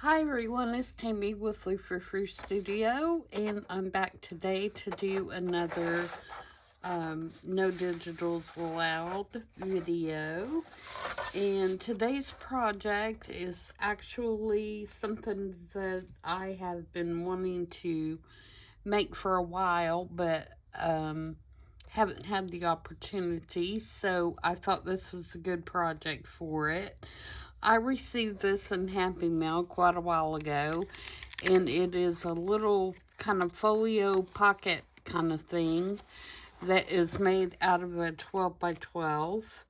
Hi everyone, it's Tammy with Frou-frou Studio, and I'm back today to do another No Digitals Allowed video. And today's project is actually something that I have been wanting to make for a while, but haven't had the opportunity, so I thought this was a good project for it. I received this in Happy Mail quite a while ago, and it is a little kind of folio pocket kind of thing that is made out of a 12 by 12.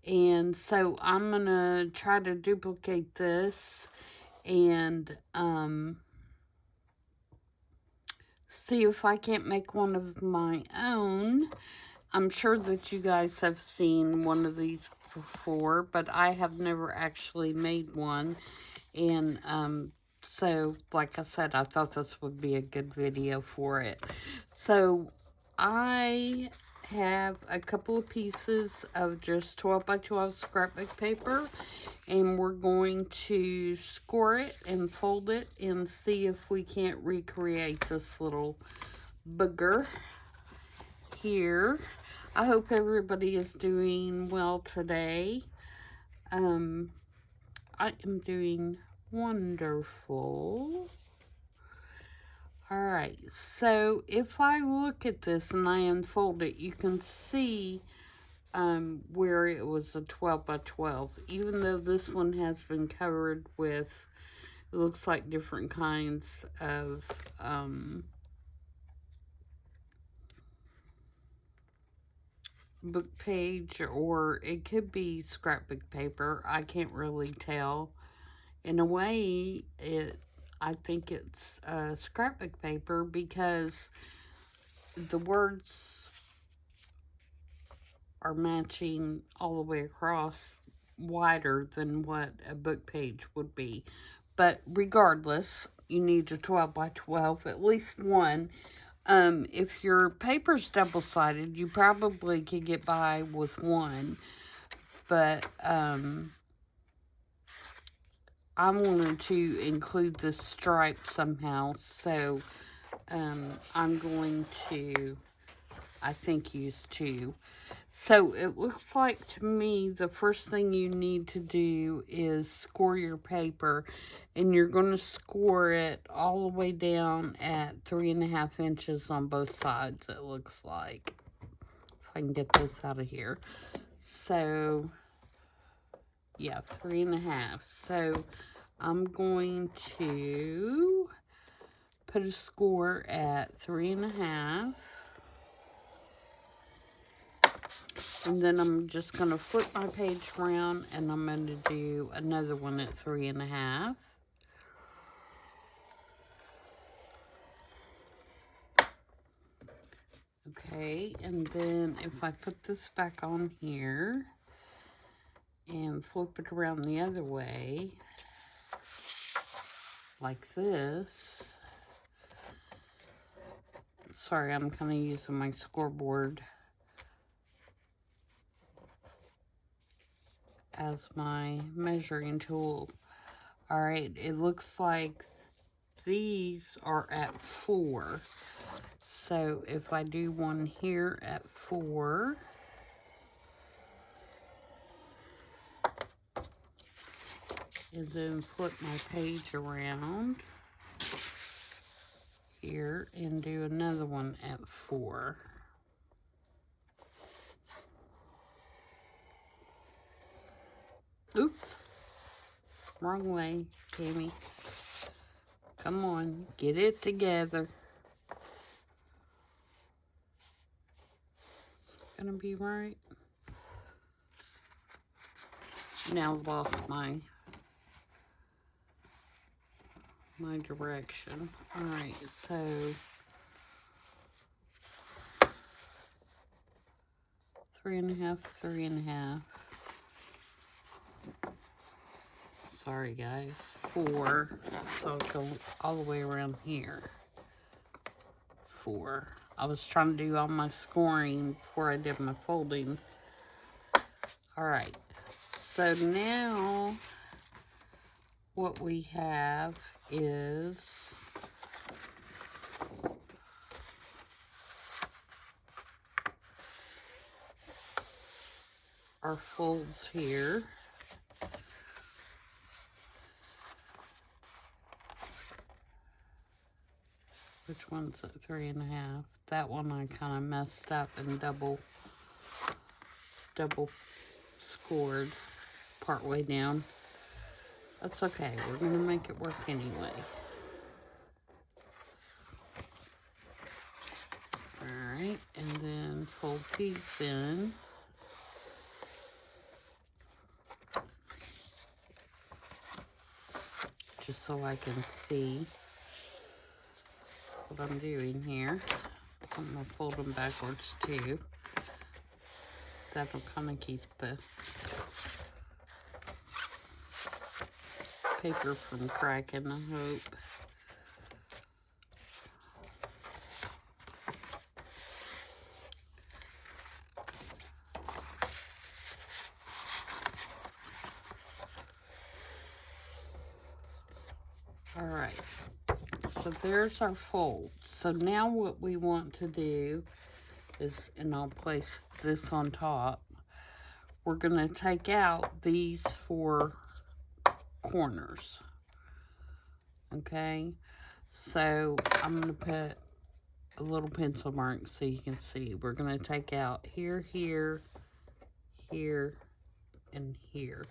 And so I'm going to try to duplicate this and see if I can't make one of my own. I'm sure that you guys have seen one of these before, but I have never actually made one. And so, like I said, I thought this would be a good video for it. So, I have a couple of pieces of just 12 by 12 scrapbook paper, and we're going to score it and fold it and see if we can't recreate this little booger here. I hope everybody is doing well today. I am doing wonderful. Alright, so if I look at this and I unfold it, you can see where it was a 12 by 12. Even though this one has been covered with, it looks like different kinds of book page, or it could be scrapbook paper. I can't really tell. In a way, I think it's scrapbook paper because the words are matching all the way across, wider than what a book page would be. But regardless, you need a 12 by 12, at least one. If your paper's double-sided, you probably could get by with one. But, I wanted to include this stripe somehow, so, I'm going to, I think, use two. So, it looks like to me the first thing you need to do is score your paper, and you're going to score it all the way down at 3.5 inches on both sides, it looks like. If I can get this out of here. So, yeah, 3.5. So, I'm going to put a score at 3.5. And then I'm just going to flip my page around, and I'm going to do another one at 3.5. Okay, and then if I put this back on here and flip it around the other way, like this. Sorry, I'm kind of using my scoreboard as my measuring tool. Alright, it looks like these are at 4. So if I do one here at 4, and then flip my page around here and do another one at 4. Oops. Wrong way, Tammy. Come on, get it together. Gonna be right. Now I've lost my direction. Alright, so 3.5, 3.5. Sorry guys, 4. So I'll go all the way around here. 4. I was trying to do all my scoring before I did my folding. Alright, so now what we have is our folds here. Which one's at 3.5? That one I kind of messed up and double scored part way down. That's okay, we're gonna make it work anyway. Alright, and then fold these in. Just so I can see what I'm doing here. I'm gonna fold them backwards too. That'll kind of keep the paper from cracking, I hope. All right, so there's our fold. So now what we want to do is, and I'll place this on top, we're gonna take out these 4 corners. Okay, so I'm gonna put a little pencil mark so you can see. We're gonna take out here, here, here, and here,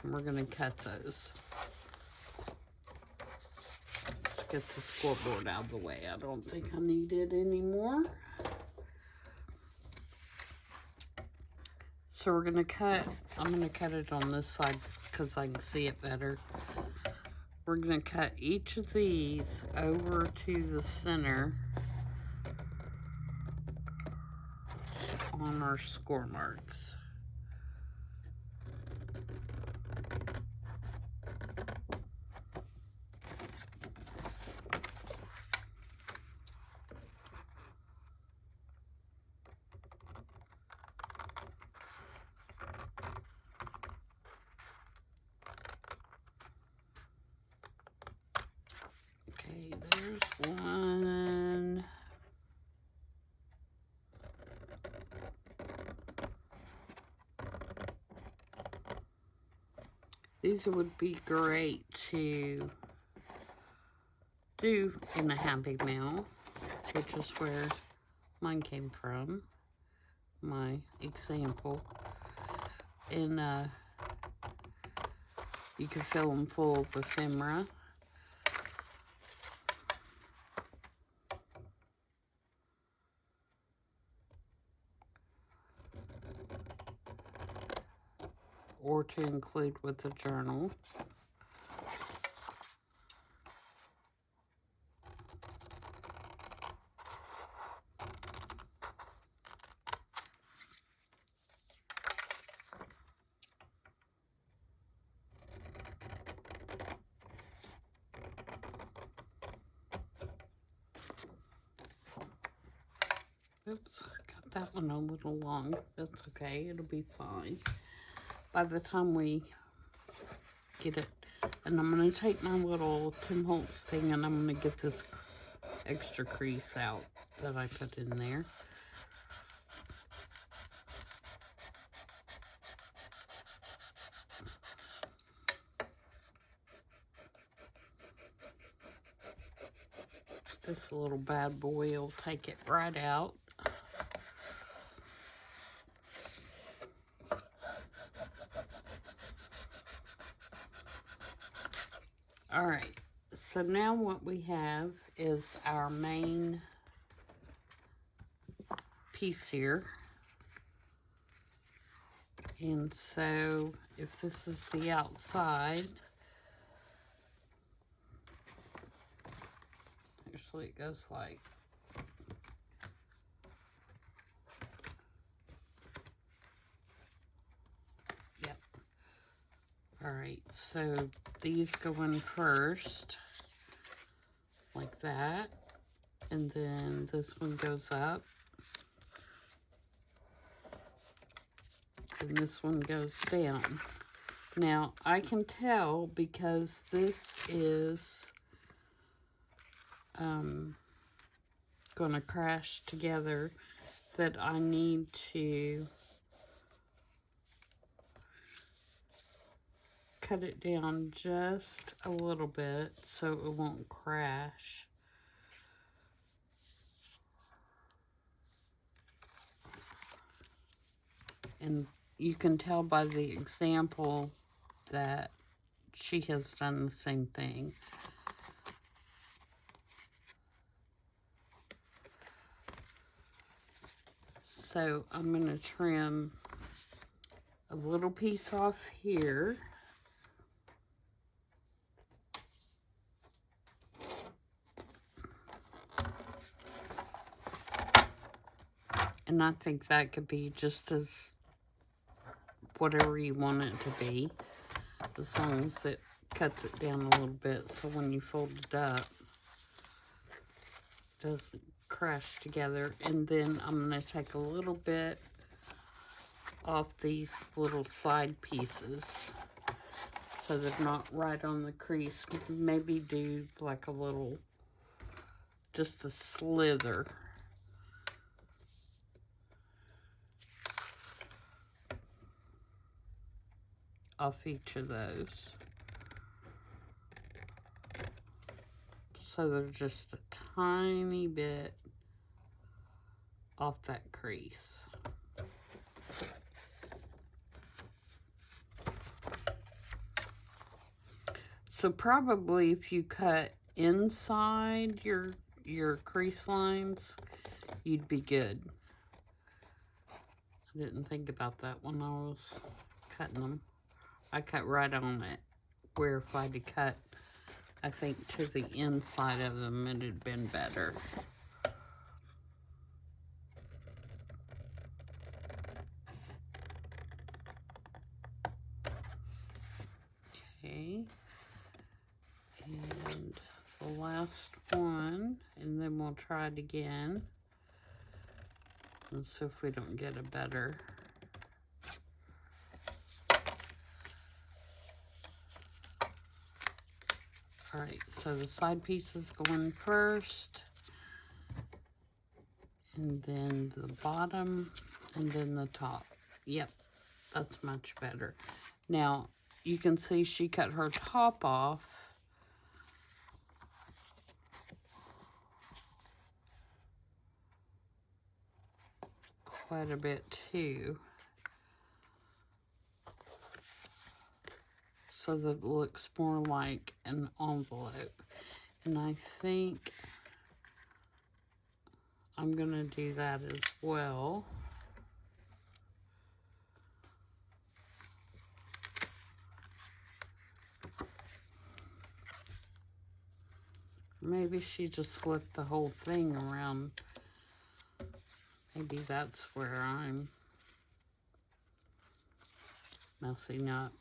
and we're gonna cut those. Let's get the scoreboard out of the way. I don't think I need it anymore. So we're gonna cut, I'm gonna cut it on this side because I can see it better. We're gonna cut each of these over to the center on our score marks. Okay, there's one. These would be great to do in a Happy Mail, which is where mine came from, my example. And you can fill them full of ephemera. Or to include with the journal. Oops, got that one a little long. That's okay, it'll be fine by the time we get it. And I'm going to take my little Tim Holtz thing and I'm going to get this extra crease out that I put in there. This little bad boy will take it right out. Alright, so now what we have is our main piece here. And so if this is the outside, actually it goes like, yep. Alright, so these go in first, like that, and then this one goes up, and this one goes down. Now, I can tell because this is going to crash together that I need to cut it down just a little bit so it won't crash. And you can tell by the example that she has done the same thing. So I'm going to trim a little piece off here. And I think that could be just as whatever you want it to be, as long as it cuts it down a little bit so when you fold it up, it doesn't crash together. And then I'm going to take a little bit off these little side pieces so they're not right on the crease. Maybe do like a little, just a slither. Off each of those. So they're just a tiny bit off that crease. So probably if you cut inside your crease lines, you'd be good. I didn't think about that when I was cutting them. I cut right on it, where if I'd cut, I think, to the inside of them, it'd have been better. Okay. And the last one, and then we'll try it again. And see if we don't get a better. Alright, so the side pieces go in first, and then the bottom, and then the top. Yep, that's much better. Now, you can see she cut her top off. Quite a bit too. So that it looks more like an envelope. And I think I'm going to do that as well. Maybe she just flipped the whole thing around. Maybe that's where I'm messing up.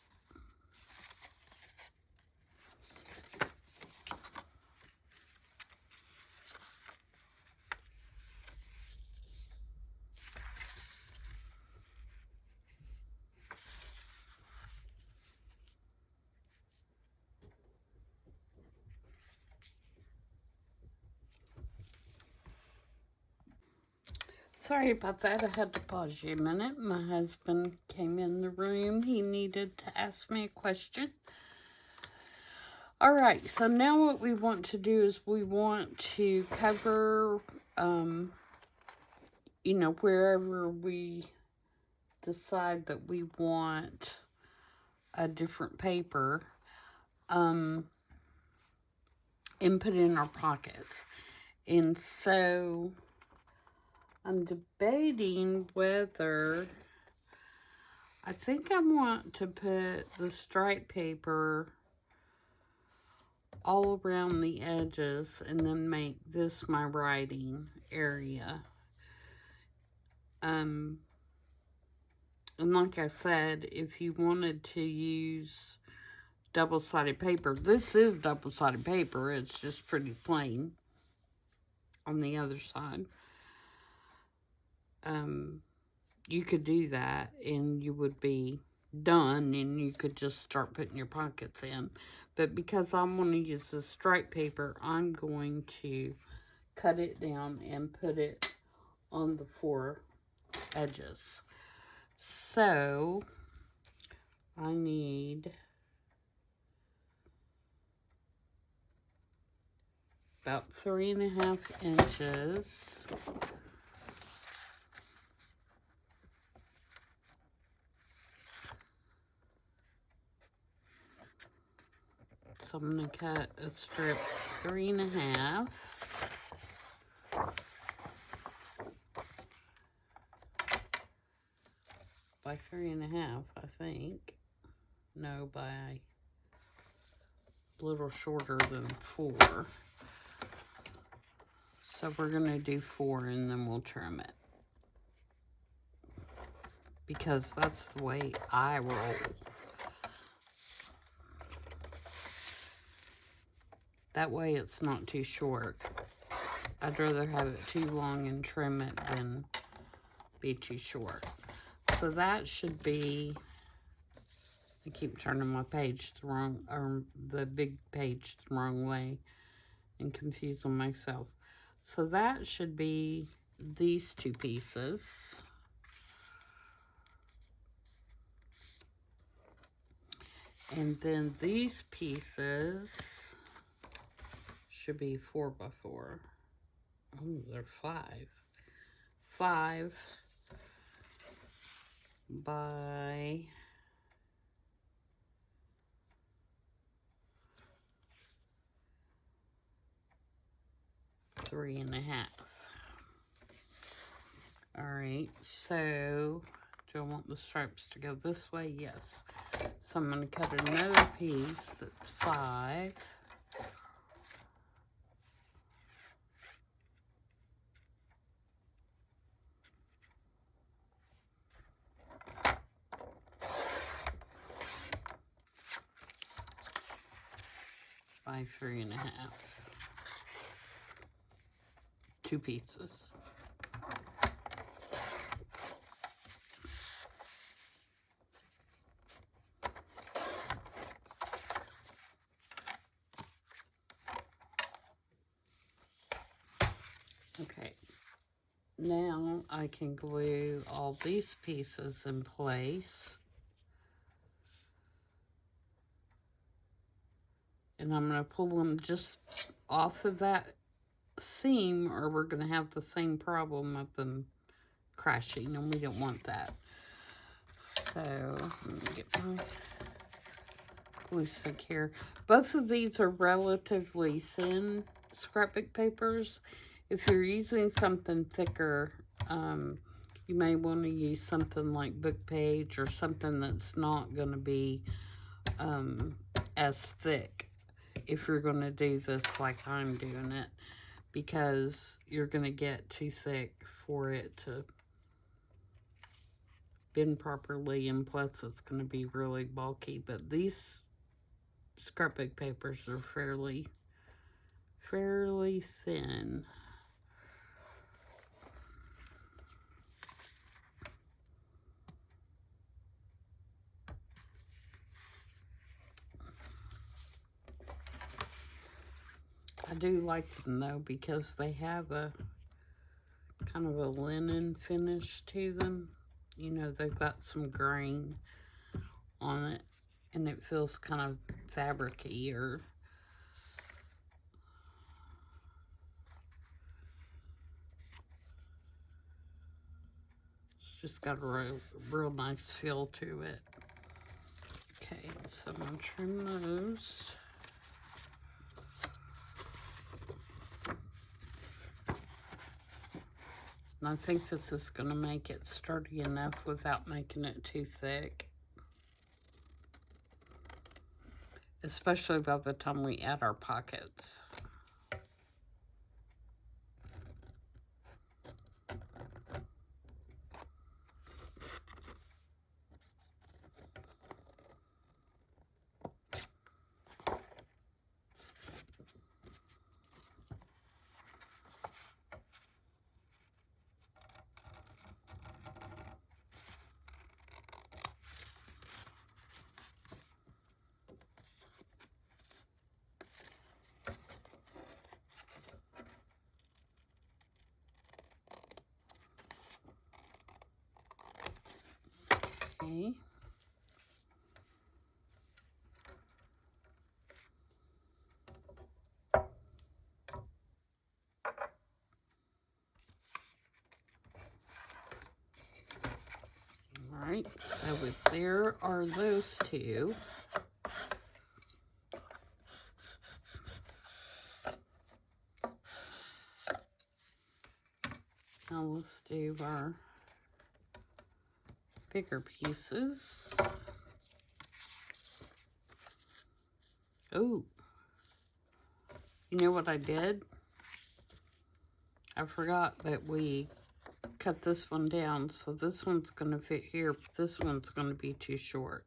Sorry about that. I had to pause you a minute. My husband came in the room. He needed to ask me a question. Alright, so now what we want to do is we want to cover, you know, wherever we decide that we want a different paper, and put in our pockets. And so I'm debating whether, I think I want to put the stripe paper all around the edges and then make this my writing area. And like I said, if you wanted to use double-sided paper, this is double-sided paper, it's just pretty plain on the other side. You could do that and you would be done and you could just start putting your pockets in. But because I'm going to use the stripe paper, I'm going to cut it down and put it on the 4 edges. So I need about 3.5 inches. So I'm going to cut a strip 3.5. By 3.5, I think. No, by a little shorter than 4. So we're going to do 4 and then we'll trim it. Because that's the way I roll. That way it's not too short. I'd rather have it too long and trim it than be too short. So that should be, I keep turning my page the wrong, or the big page the wrong way and confusing myself. So that should be these 2 pieces. And then these pieces should be 4 by 4. Oh, they're 5. 5 by 3.5. All right, so do I want the stripes to go this way? Yes. So I'm going to cut another piece that's 5. By 3.5. 2 pieces. Okay, now I can glue all these pieces in place. And I'm going to pull them just off of that seam, or we're going to have the same problem of them crashing, and we don't want that. So, let me get my glue stick here. Both of these are relatively thin scrapbook papers. If you're using something thicker, you may want to use something like book page or something that's not going to be as thick if you're going to do this like I'm doing it, because you're going to get too thick for it to bend properly, and plus it's going to be really bulky. But these scrapbook papers are fairly thin. I do like them though, because they have a kind of a linen finish to them. You know, they've got some grain on it, and it feels kind of fabric-y, or it's just got a real nice feel to it. Okay, so I'm gonna trim those. And I think this is going to make it sturdy enough without making it too thick. Especially by the time we add our pockets. Okay. Alright, so there are those two. Now let's do our bigger pieces. Oh, you know what I did? I forgot that we cut this one down, so this one's going to fit here, but this one's going to be too short.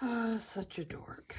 Oh, such a dork.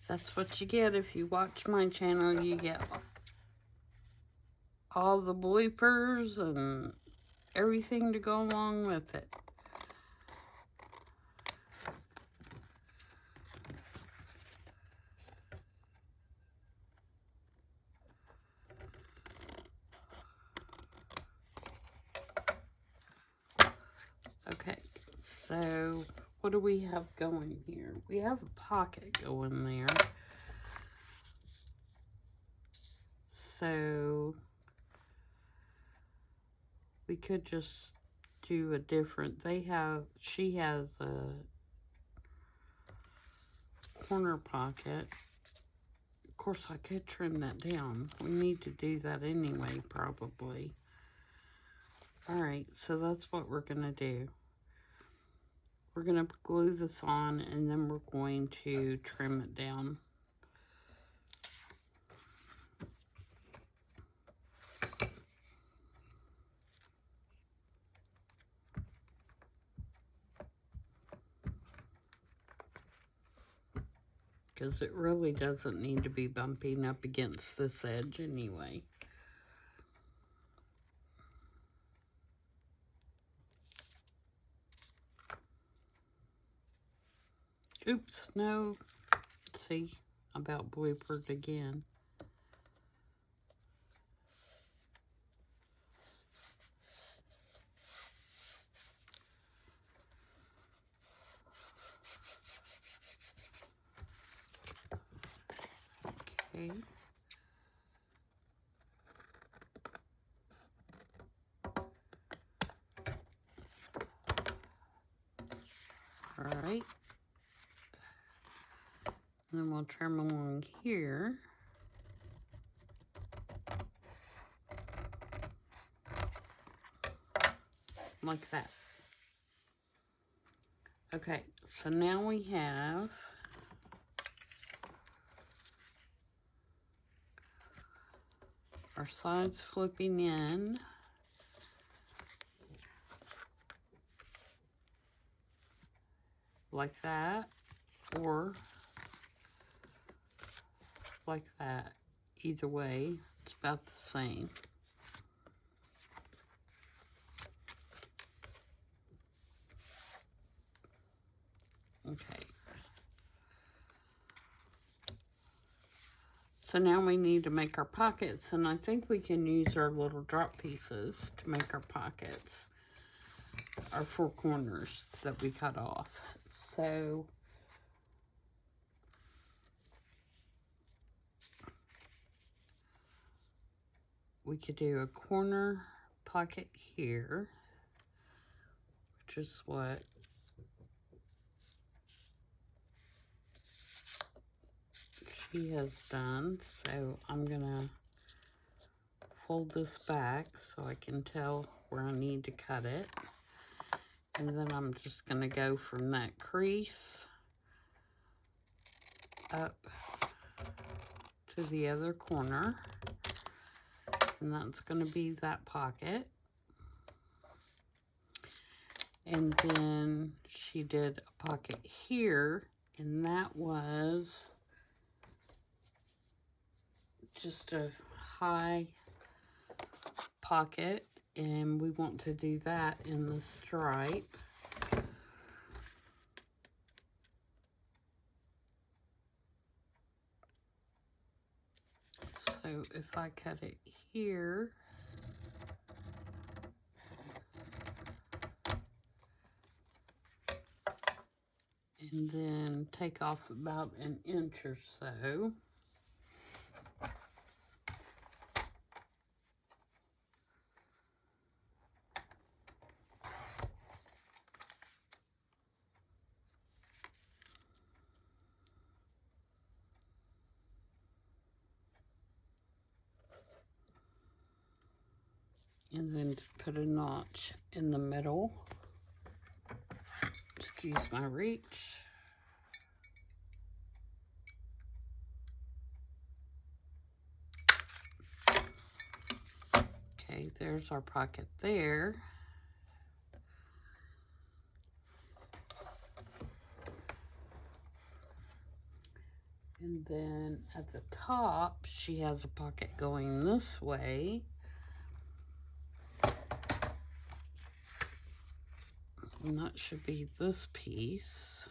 That's what you get if you watch my channel. You get all the bloopers and everything to go along with it. Okay, so what do we have going here? We have a pocket going there. So we could just do a different, she has a corner pocket. Of course, I could trim that down. We need to do that anyway, probably. Alright, so that's what we're going to do. We're going to glue this on, and then we're going to trim it down. Because it really doesn't need to be bumping up against this edge anyway. Oops, no. See, about bloopered again. Okay. Alright. Then we'll trim along here. Like that. Okay, so now we have our sides flipping in. Like that, or like that. Either way, it's about the same. Okay. So now we need to make our pockets, and I think we can use our little drop pieces to make our pockets, our four corners that we cut off. So we could do a corner pocket here, which is what she has done. So I'm gonna fold this back so I can tell where I need to cut it. And then I'm just gonna go from that crease up to the other corner. and that's going to be that pocket. And then she did a pocket here, and that was just a high pocket, and we want to do that in the stripe. So if I cut it here, and then take off about an inch or so. And then put a notch in the middle. Excuse my reach. Okay, there's our pocket there. And then at the top, she has a pocket going this way. And that should be this piece.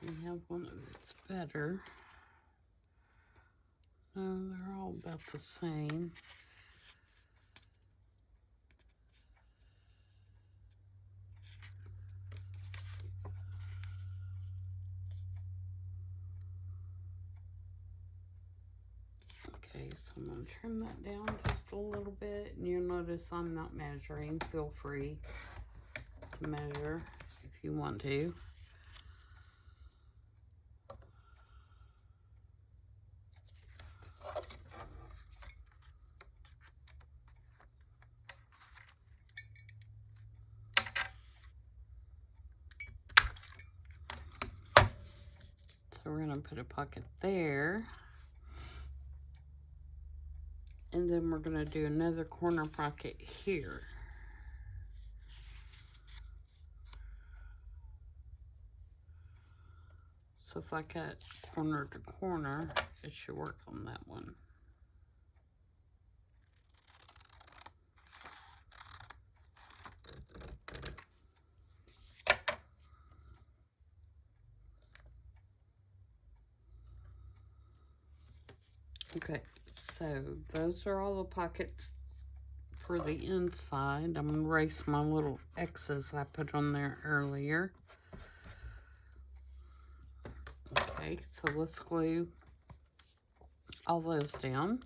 We have one that's better. No, they're all about the same. Okay, so I'm going to trim that down just a little bit. And you'll notice I'm not measuring. Feel free to measure if you want to. So we're going to put a pocket there. And then we're going to do another corner pocket here. So if I cut corner to corner, it should work on that one. Okay, so those are all the pockets for the inside. I'm going to erase my little X's I put on there earlier. Okay, so let's glue all those down.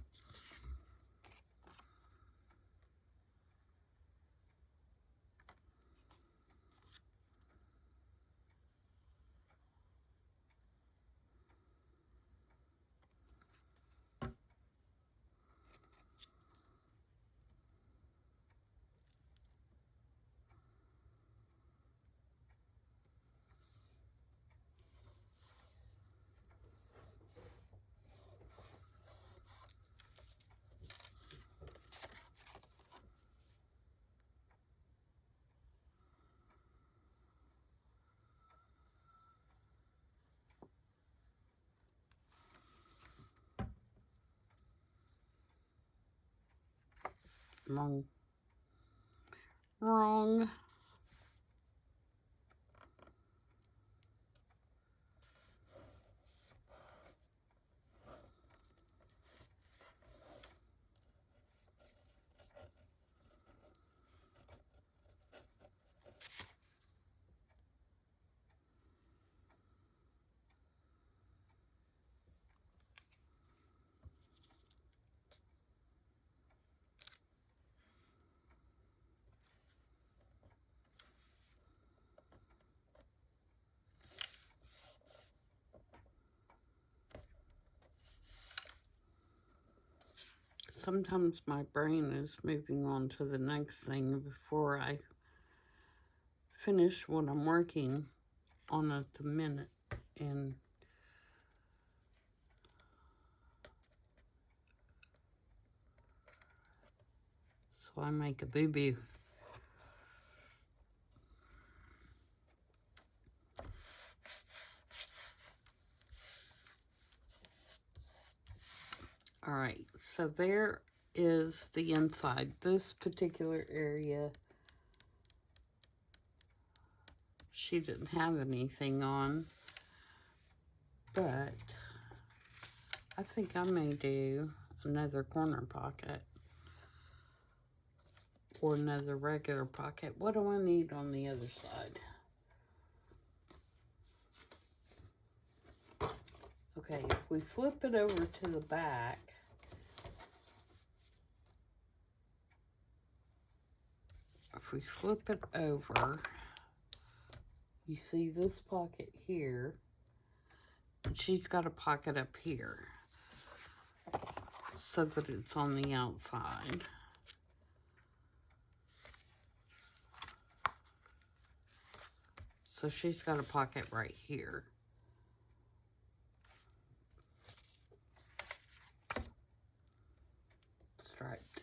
Wrong. Sometimes my brain is moving on to the next thing before I finish what I'm working on at the minute. And so I make a boo-boo. Alright, so there is the inside. This particular area, she didn't have anything on, but I think I may do another corner pocket or another regular pocket. What do I need on the other side? Okay, if we flip it over to the back, if we flip it over, you see this pocket here, and she's got a pocket up here so that it's on the outside. So she's got a pocket right here. Striped.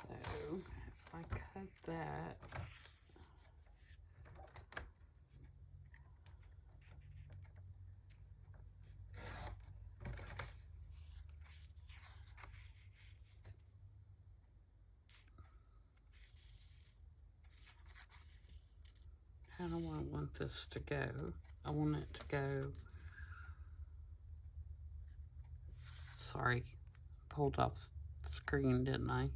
So if I cut that, how do I want this to go? I want it to go, sorry, pulled off the screen, didn't I?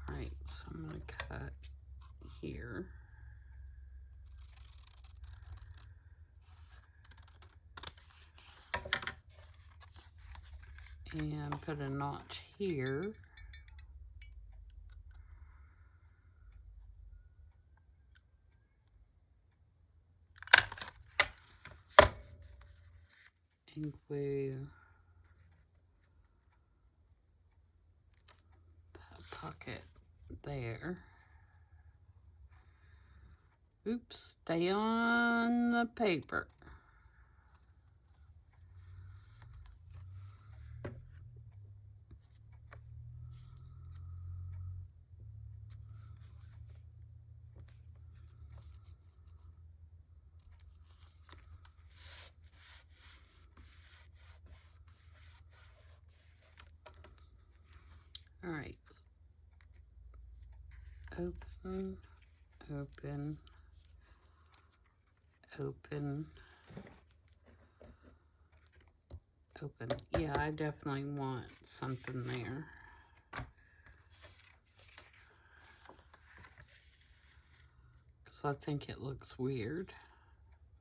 Alright, so I'm going to cut here. And put a notch here. And glue that pocket there. Oops, stay on the paper. All right. Open, open, open, open. Yeah, I definitely want something there. Because I think it looks weird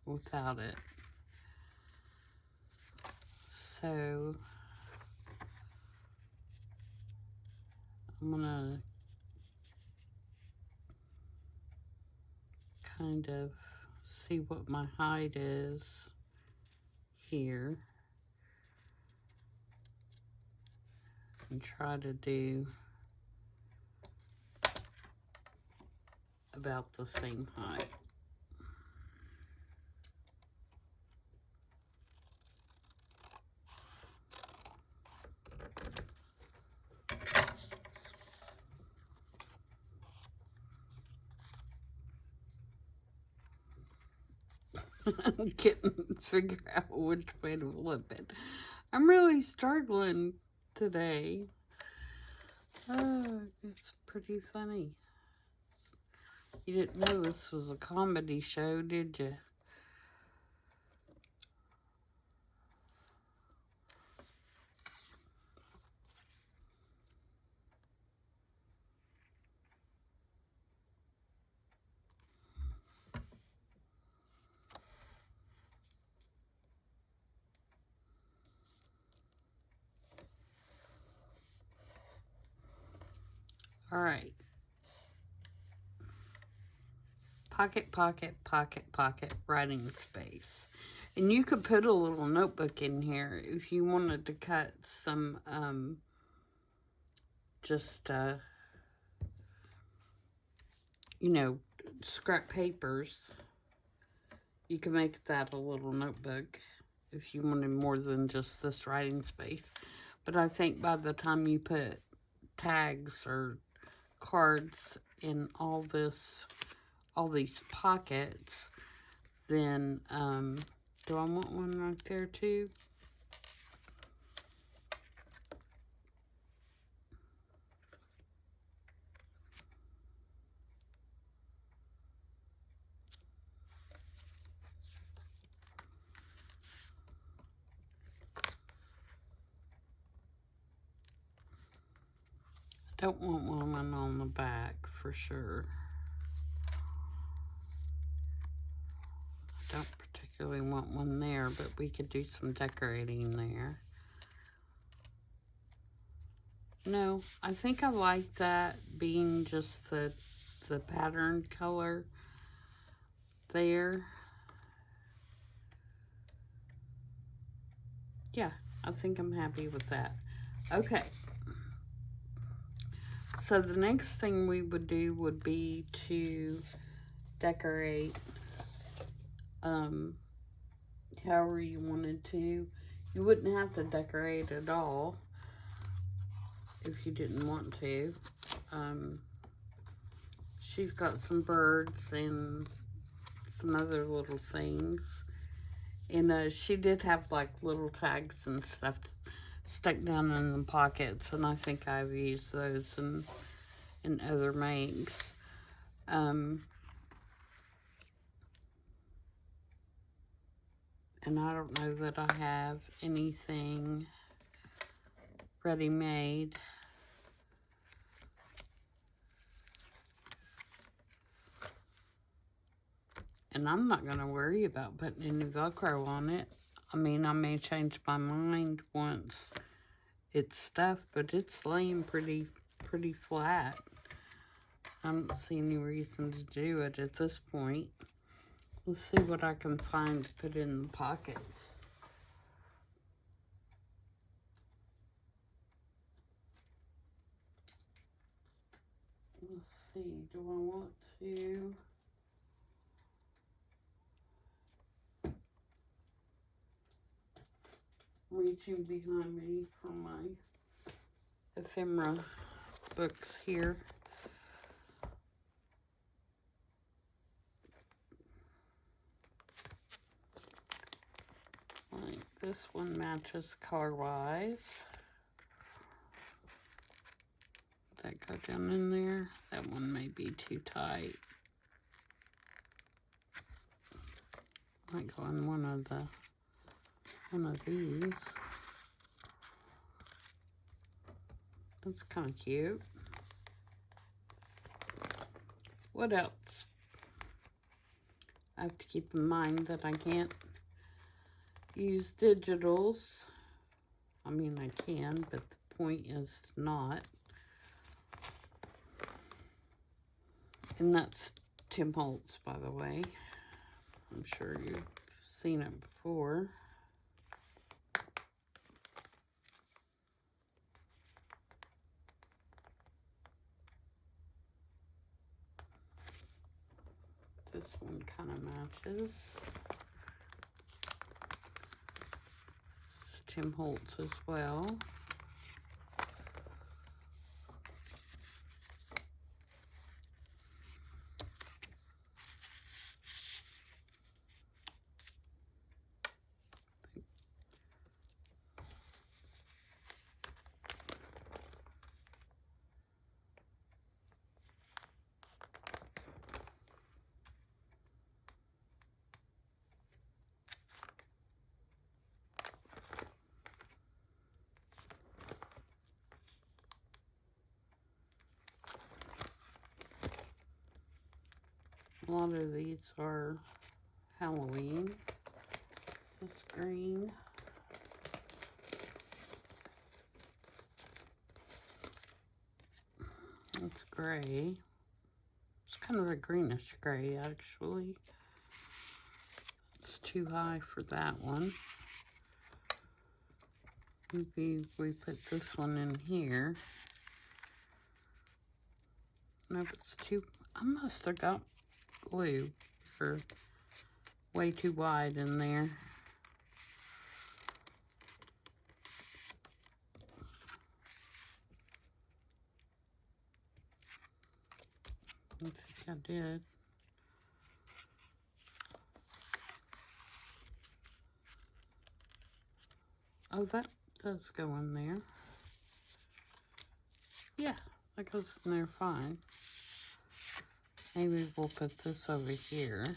without it. So I'm gonna kind of see what my height is here and try to do about the same height. I couldn't figure out which way to flip it. I'm really struggling today. Oh, it's pretty funny. You didn't know this was a comedy show, did you? All right. Pocket, pocket, pocket, pocket, writing space. And you could put a little notebook in here if you wanted to cut some, just you know, scrap papers, you can make that a little notebook if you wanted more than just this writing space. But I think by the time you put tags or cards in all these pockets, then, do I want one right there too? Don't want one on the back for sure. I don't particularly want one there, but we could do some decorating there. No, I think I like that being just the patterned color there. Yeah, I think I'm happy with that. Okay. So the next thing we would do would be to decorate however you wanted to. You wouldn't have to decorate at all if you didn't want to. She's got some birds and some other little things. And she did have like little tags and stuff stuck down in the pockets, and I think I've used those in other makes. And I don't know that I have anything ready-made. And I'm not going to worry about putting any Velcro on it. I mean, I may change my mind once it's stuffed, but it's laying pretty flat. I don't see any reason to do it at this point. Let's see what I can find to put in the pockets. Let's see, do I want to... reaching behind me for my ephemera books here. Like this one matches color-wise. That go down in there. That one may be too tight. Might go on one of these. That's kind of cute. What else? I have to keep in mind that I can't use digitals. I mean, I can, but the point is not. And that's Tim Holtz, by the way. I'm sure you've seen it before. This one kind of matches. It's Tim Holtz as well. A lot of these are Halloween. This green. It's gray. It's kind of a greenish gray, actually. It's too high for that one. Maybe we put this one in here. Nope, it's too... I must have got glue for way too wide in there. I think I did. Oh, that does go in there. Yeah, that goes in there fine. Maybe we'll put this over here.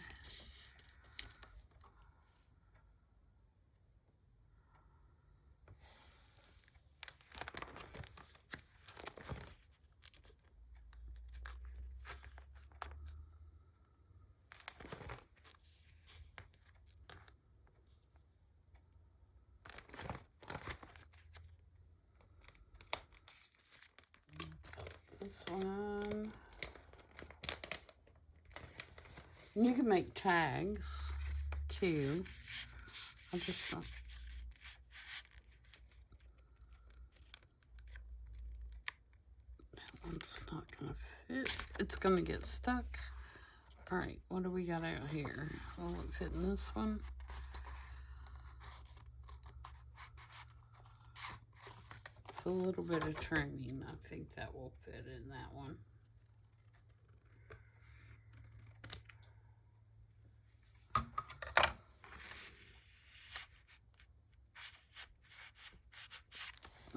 This one. You can make tags too. I just that one's not gonna fit. It's gonna get stuck. All right, what do we got out here? Will it fit in this one? With a little bit of trimming, I think that will fit in that one.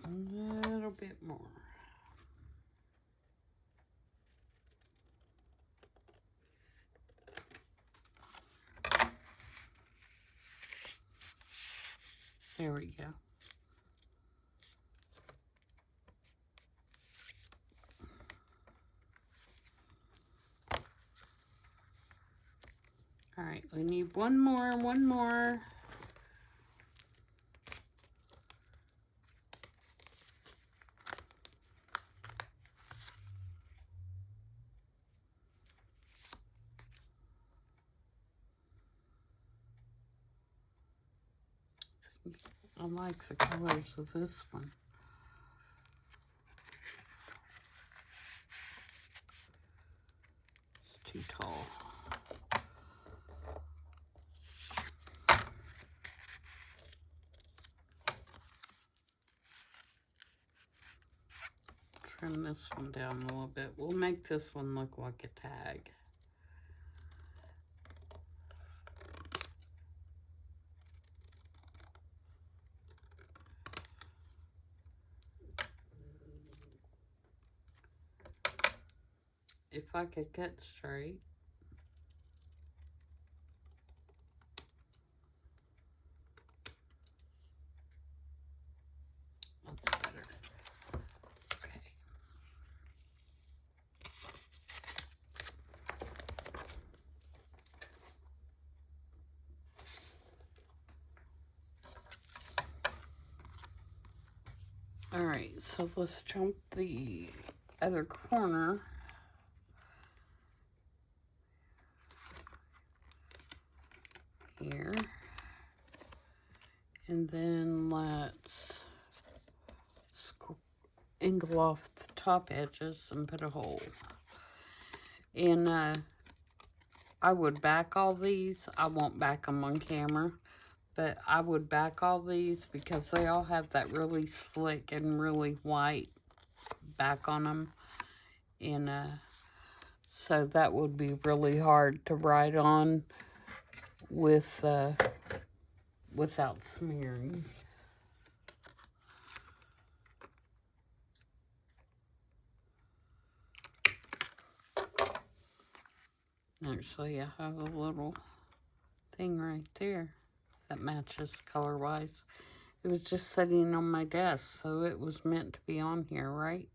A little bit more. There we go. All right, we need one more. I like the colors of this one. It's too tall. Trim this one down a little bit. We'll make this one look like a tag. If I could cut straight. That's better. Okay. All right, so let's jump the other corner. Here. And then let's angle off the top edges and put a hole. And I would back all these. I won't back them on camera, but I would back all these because they all have that really slick and really white back on them. And so that would be really hard to write on with without smearing. Actually, I have a little thing right there that matches color-wise. It was just sitting on my desk, so it was meant to be on here, right?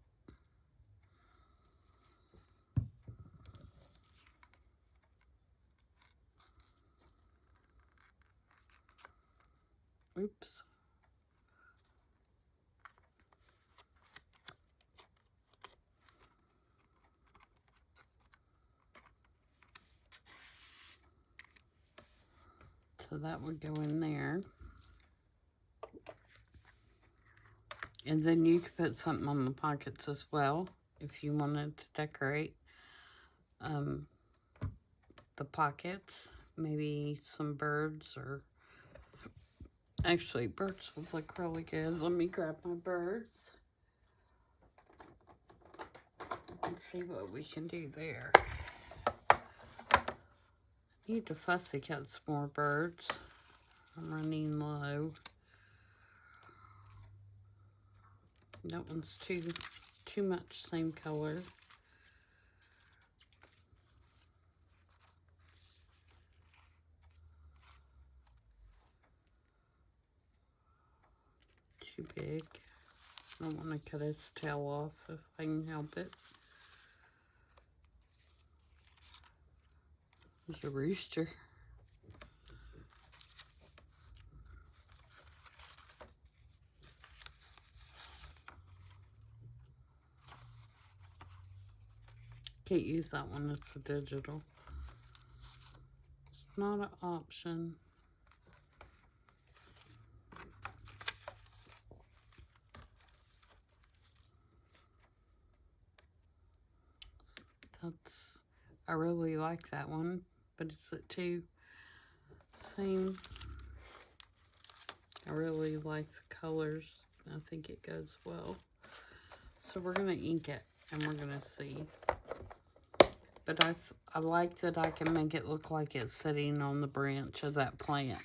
Oops. So that would go in there. And then you could put something on the pockets as well if you wanted to decorate. the pockets, maybe some birds, or actually birds would look really good. Let me grab my birds and see what we can do there. Need to fussy cut some more birds. I'm running low. That one's too much same color. Too big. I don't want to cut his tail off if I can help it. There's a rooster. Can't use that one, it's a digital. It's not an option. I really like that one, but it's the two same. I really like the colors. I think it goes well. So we're gonna ink it and we're gonna see. But I like that I can make it look like it's sitting on the branch of that plant.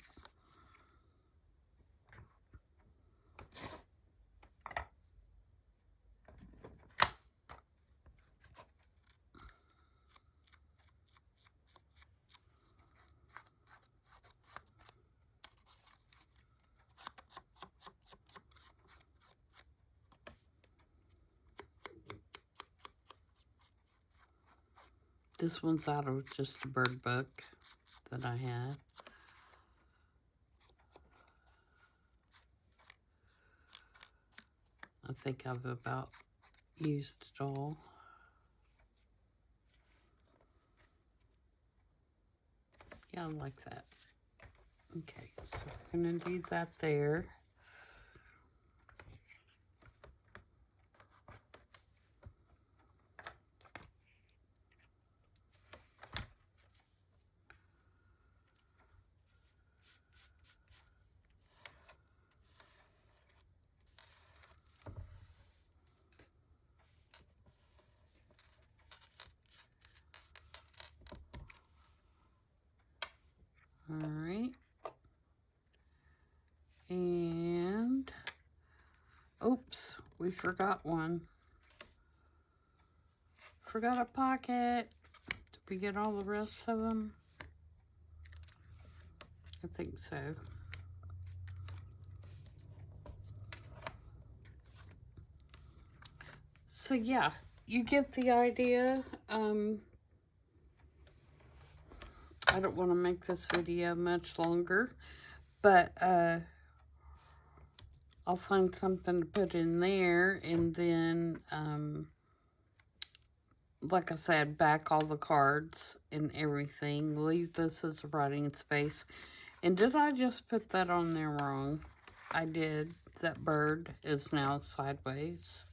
This one's out of just a bird book that I had. I think I've about used it all. Yeah, I like that. Okay, so we're gonna do that there. All right. And, oops, we forgot one. Forgot a pocket. Did we get all the rest of them? I think so. So yeah, you get the idea. I don't want to make this video much longer, but I'll find something to put in there, and then like I said, back all the cards and everything. Leave this as a writing space. And did I just put that on there wrong? I did. That bird is now sideways,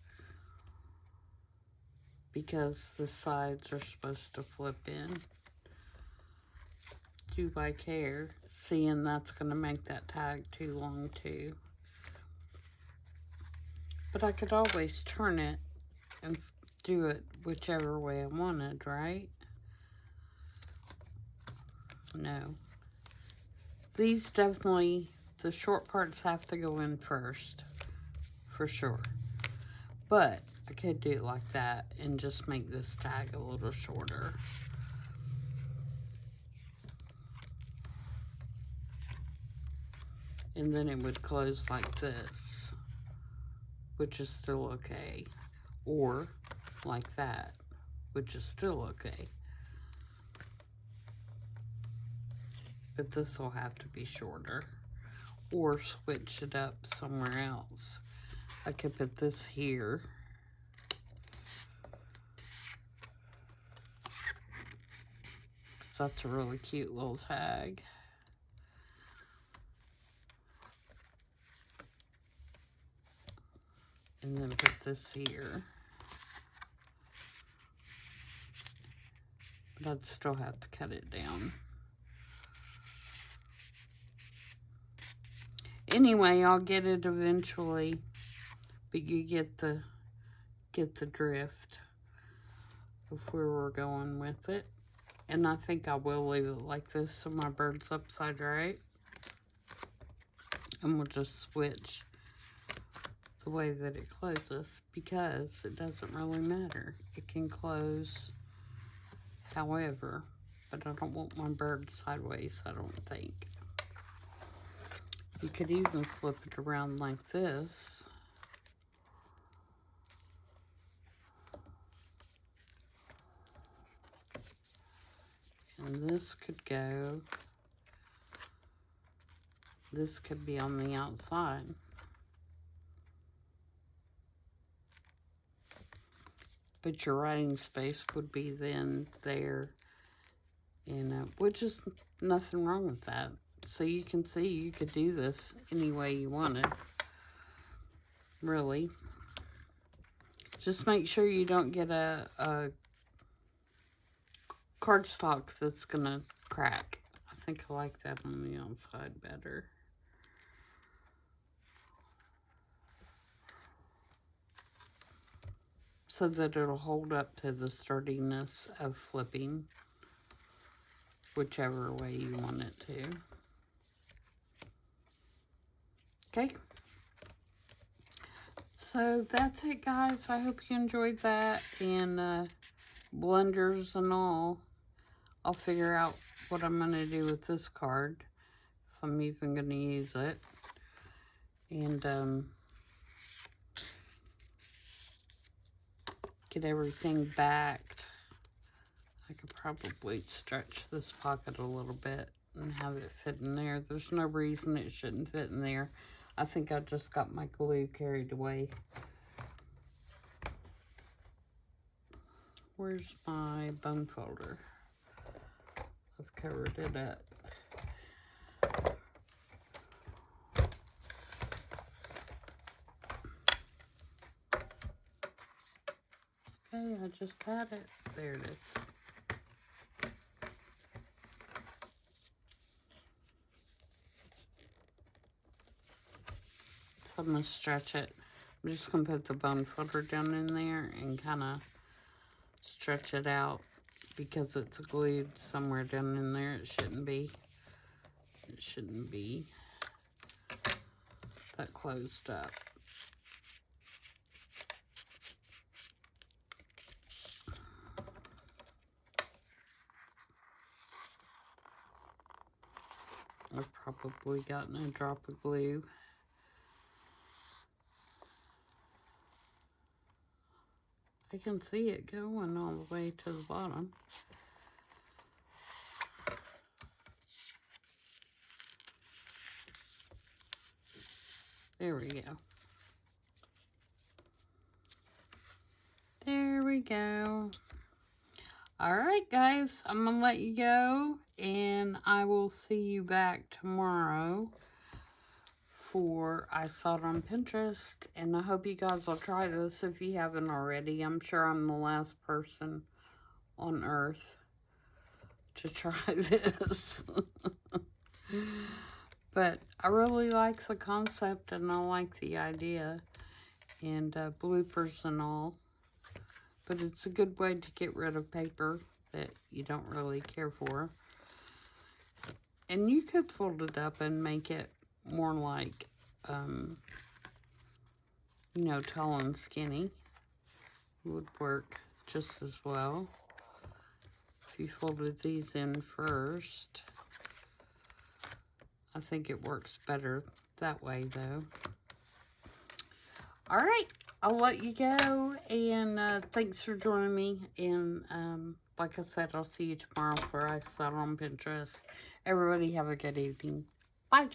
because the sides are supposed to flip in. Do I care? Seeing that's going to make that tag too long too. But I could always turn it and do it whichever way I wanted, right? No. These definitely, the short parts have to go in first, for sure. But I could do it like that and just make this tag a little shorter. And then it would close like this, which is still okay. Or like that, which is still okay. But this will have to be shorter. Or switch it up somewhere else. I could put this here. That's a really cute little tag. And then put this here. but I'd still have to cut it down. Anyway, I'll get it eventually, but you get the drift of where we're going with it. And I think I will leave it like this so my bird's upside right. And we'll just switch the way that it closes, because it doesn't really matter. It can close however, but I don't want my bird sideways, I don't think. You could even flip it around like this. And this could go, this could be on the outside. But your writing space would be then there, and which is nothing wrong with that. So you can see you could do this any way you wanted, really. Just make sure you don't get a cardstock that's gonna crack. I think I like that on the outside better. So that it'll hold up to the sturdiness of flipping, whichever way you want it to. Okay. So that's it, guys. I hope you enjoyed that, and blenders and all. I'll figure out what I'm going to do with this card, if I'm even going to use it. And get everything backed. I could probably stretch this pocket a little bit and have it fit in there. There's no reason it shouldn't fit in there. I think I just got my glue carried away. Where's my bone folder? I've covered it up. Okay, I just had it. There it is. So I'm going to stretch it. I'm just going to put the bone folder down in there and kind of stretch it out, because it's glued somewhere down in there. It shouldn't be. It shouldn't be that closed up. I've probably gotten a drop of glue. I can see it going all the way to the bottom. There we go. There we go. All right, guys, I'm going to let you go, and I will see you back tomorrow for I Saw It on Pinterest, and I hope you guys will try this if you haven't already. I'm sure I'm the last person on earth to try this. But I really like the concept, and I like the idea, and bloopers and all. But it's a good way to get rid of paper that you don't really care for. And you could fold it up and make it more like, you know, tall and skinny. It would work just as well if you folded these in first. I think it works better that way, though. All right, I'll let you go, and thanks for joining me. And like I said, I'll see you tomorrow for I Saw It on Pinterest. Everybody have a good evening. Bye.